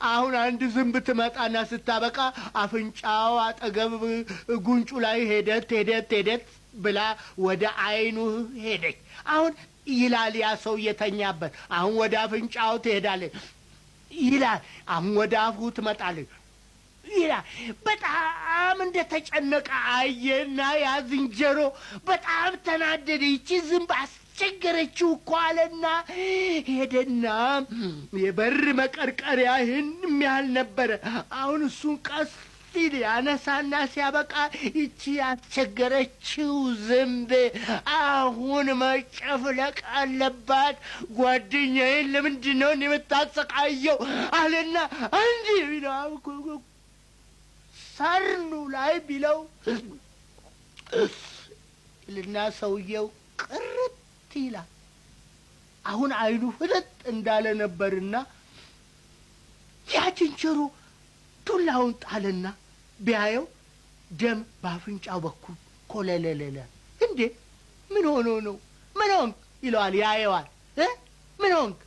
አሁን አንድ ዝንብ ትመጣና ስታበቃ አፍንጫው አጠገብ ጉንጩ ላይ ሄደት ብላ ወደ አይኑ ሄደች። አሁን ይላል ያ ሰው የተኛበት። አሁን ወደ አፍንጫው ትሄዳለች ይላል። አሁን ወደ አፉ ትመጣለች ይላል። በጣም እንደተጨነቀ አየና ያ ዝንጀሮ በጣም ተናደደ። ይቺ ዝንብ አስቸገረችው እኮ አለና ሄደና የበር መቀርቀሪያ ይህን የሚያህል ነበረ። አሁን እሱን ቀስ ሲል ያነሳና ሲያበቃ ይቺ ያስቸገረችው ዝንብ አሁን መጨፍለቅ አለባት። ጓደኛዬን ለምንድን ነው የምታሰቃየው አለና አንዲ ቢለው ሰርኑ ላይ ቢለው ልና ሰውየው ቅርት ይላል። አሁን አይኑ ፍጥጥ እንዳለ ነበርና ያ ዝንጀሮ ዱላውን ጣለና ቢያየው ደም በአፍንጫው በኩል ኮለለለለ። እንዴ ምን ሆኖ ነው? ምን ሆንክ ይለዋል። ያየዋል። ምን ሆንክ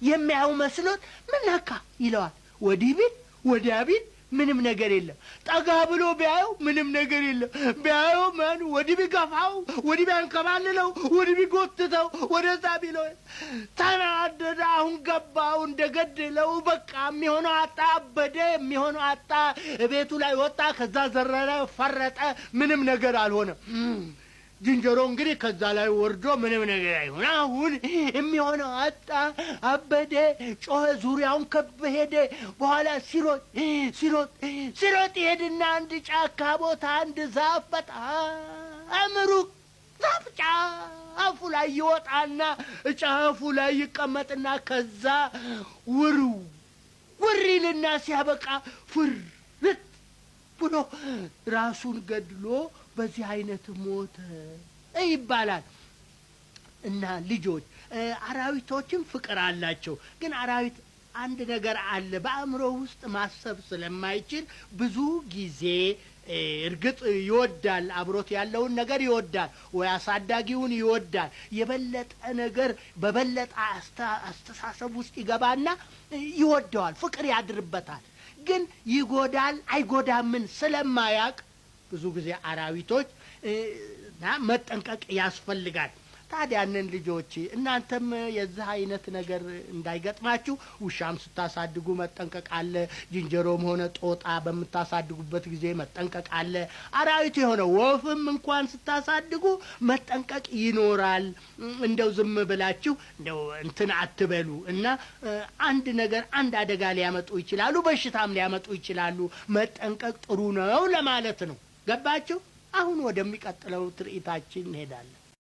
የሚያየው መስሎት ምን ነካ ይለዋል። ወዲህ ቢል ወዲያ ቢል ምንም ነገር የለም። ጠጋ ብሎ ቢያየው ምንም ነገር የለም። ቢያየው ማን ወዲህ ቢገፋው ወዲህ ቢያንከባልለው ወዲህ ቢጎትተው ወደዛ ቢለው ተናደደ። አሁን ገባው እንደገደለው በቃ የሚሆነው አጣ። አበደ። የሚሆነው አጣ። ቤቱ ላይ ወጣ። ከዛ ዘረረ፣ ፈረጠ። ምንም ነገር አልሆነም። ዝንጀሮ እንግዲህ ከዛ ላይ ወርዶ ምንም ነገር አይሆን። አሁን የሚሆነው አጣ። አበደ። ጮኸ። ዙሪያውን ከብ ሄደ። በኋላ ሲሮጥ ይሄድና አንድ ጫካ ቦታ አንድ ዛፍ በጣም ሩቅ ዛፍ ጫፉ ላይ ይወጣና ጫፉ ላይ ይቀመጥና ከዛ ውር ይልና ሲያበቃ ፍርጥ ብሎ ራሱን ገድሎ በዚህ አይነት ሞተ ይባላል። እና ልጆች አራዊቶችም ፍቅር አላቸው። ግን አራዊት አንድ ነገር አለ። በአእምሮ ውስጥ ማሰብ ስለማይችል ብዙ ጊዜ እርግጥ ይወዳል፣ አብሮት ያለውን ነገር ይወዳል፣ ወይ አሳዳጊውን ይወዳል። የበለጠ ነገር በበለጠ አስተሳሰብ ውስጥ ይገባና ይወደዋል፣ ፍቅር ያድርበታል። ግን ይጎዳል አይጎዳምን ስለማያቅ ብዙ ጊዜ አራዊቶች መጠንቀቅ ያስፈልጋል። ታዲያንን ልጆች እናንተም የዚህ አይነት ነገር እንዳይገጥማችሁ ውሻም ስታሳድጉ መጠንቀቅ አለ። ዝንጀሮም ሆነ ጦጣ በምታሳድጉበት ጊዜ መጠንቀቅ አለ። አራዊት የሆነ ወፍም እንኳን ስታሳድጉ መጠንቀቅ ይኖራል። እንደው ዝም ብላችሁ እንደው እንትን አትበሉ እና አንድ ነገር አንድ አደጋ ሊያመጡ ይችላሉ፣ በሽታም ሊያመጡ ይችላሉ። መጠንቀቅ ጥሩ ነው ለማለት ነው። ገባችሁ? አሁን ወደሚቀጥለው ትርኢታችን እንሄዳለን።